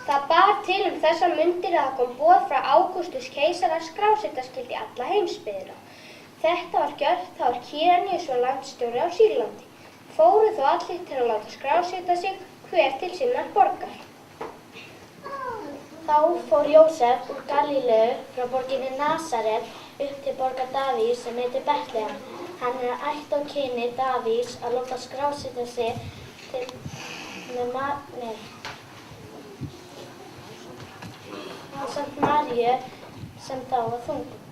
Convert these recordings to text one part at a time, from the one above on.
Það bar til þessar mundir að það kom boð frá Ágústus keisara að skrásetja skyldi alla heimsbyggðina. Þetta var gert þá Kýraníus var landstjóri á Sýrlandi. Fóru þó allir til að láta skrásetja sig hver til sinnar borgar. Þá fór Jósef úr Galíleu frá borginni Nasaret upp til borgar Davís sem heitir Betlehem. Hann ætt og kyni Davís að láta skrásetja sig ásamt Maríu sem þá var þunguð.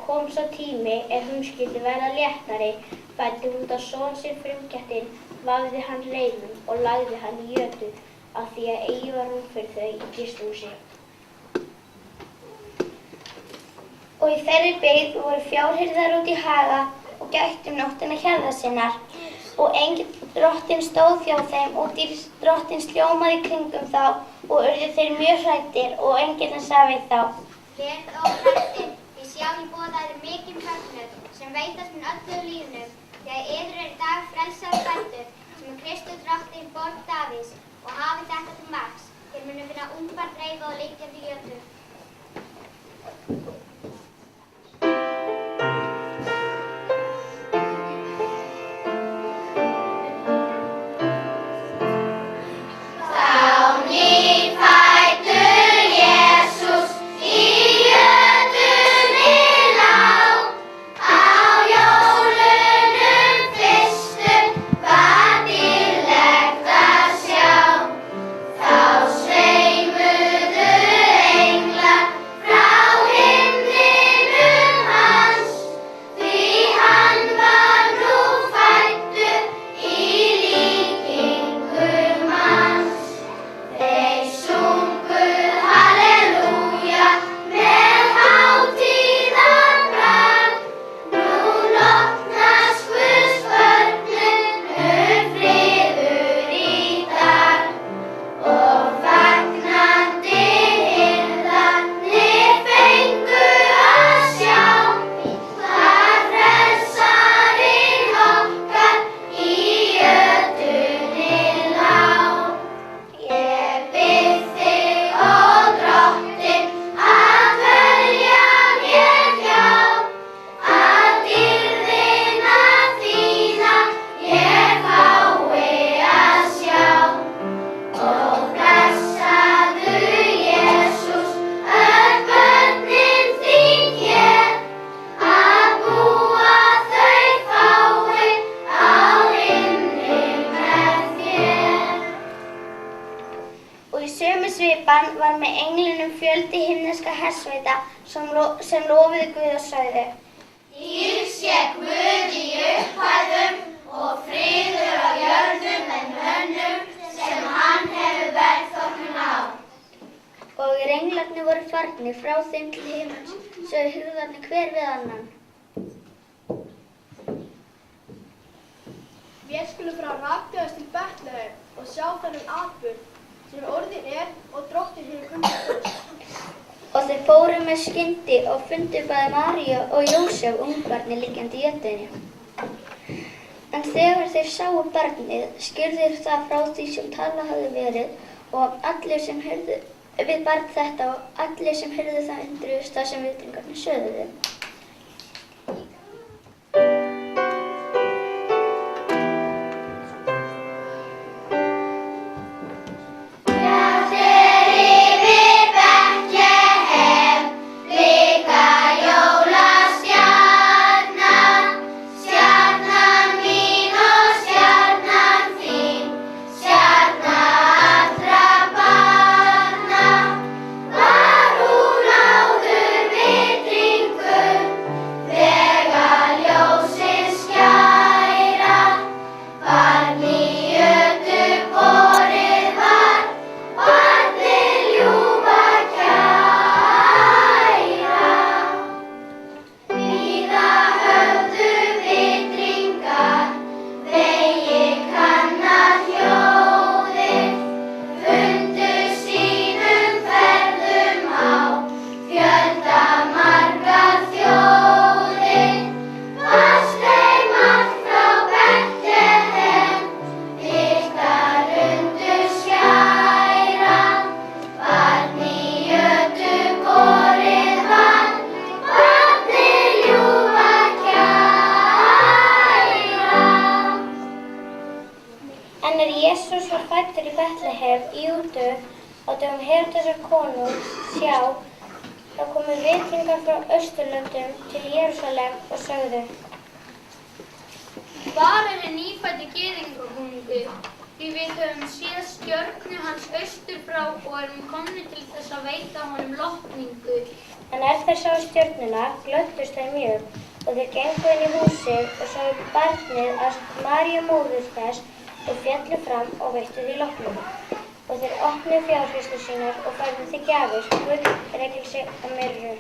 Kom svo tími hún skyldi verða léttari, fæddi hún þá son sinn frumkettinn, vafði hann reimum og lagði hann í jötu, af því að eigi var rúm fyrir þau í gistihúsi. Og í þeirri byggð voru fjárhirðar út í haga og gættu nóttina hjarðar sinnar. Og engill drottinn stóð hjá þeim og dýr drottins hljómaði kringum þá og urðu þeir mjög hræddir og engillinn sagði við þá: Verið óhræddir. Sjá, ég boða mikinn fögnuð sem veitast mun öllu lífinu, því að yður í dag frelsaður fæddur, sem Kristur drottinn borg Davís, og hafið þetta til marks. Þér munu finna ungbarn dreifað og liggjandi í jötu. var með englinum fjöldi himneska hersveita sem lofuðu Guð og sögðu: Dýrð sé Guði í upphæðum og friður á jörðum en mönnum sem hann hefur velþóknun á. Og englarnir voru farnir frá þeim til himins, sögðu hirðarnir hver við annan: Við skulum frá rakleiðast til Betlehem og sjá þennan atburð sem orðinn og Drottinn hefur fundið fyrst. Og þau fóru með skyndi og fundu bæði Maríu og Jósef ungbarnið liggjandi í jötunni. En þegar þeir sáu barnið, skýrði það frá því sem talað hafði verið og allir sem heyrðu við barn þetta og allir sem heyrðu það undruðust það sem vitringarnir sögðu. Jesús var fæddur í Betlehem í Júdeu á dögum Heródesar konungs. Sjá, þá komu vitringar frá Austurlöndum til Jerúsalem og sögðu: Hvar er hinn nýfæddi gyðingakonungur? Því við höfum séð stjörnu hans austur frá og erum komnir til þess að veita honum lotningu. En þeir sáu stjörnuna, glöddust þeir mjög og þeir gengu inn í húsið og sáu barnið að Maríu móður þess og féllu fram og veittu því lotningu. Og þeir opnuðu fjárhirslur sínar og færðu því gjafir, gull, reykelsi og myrru.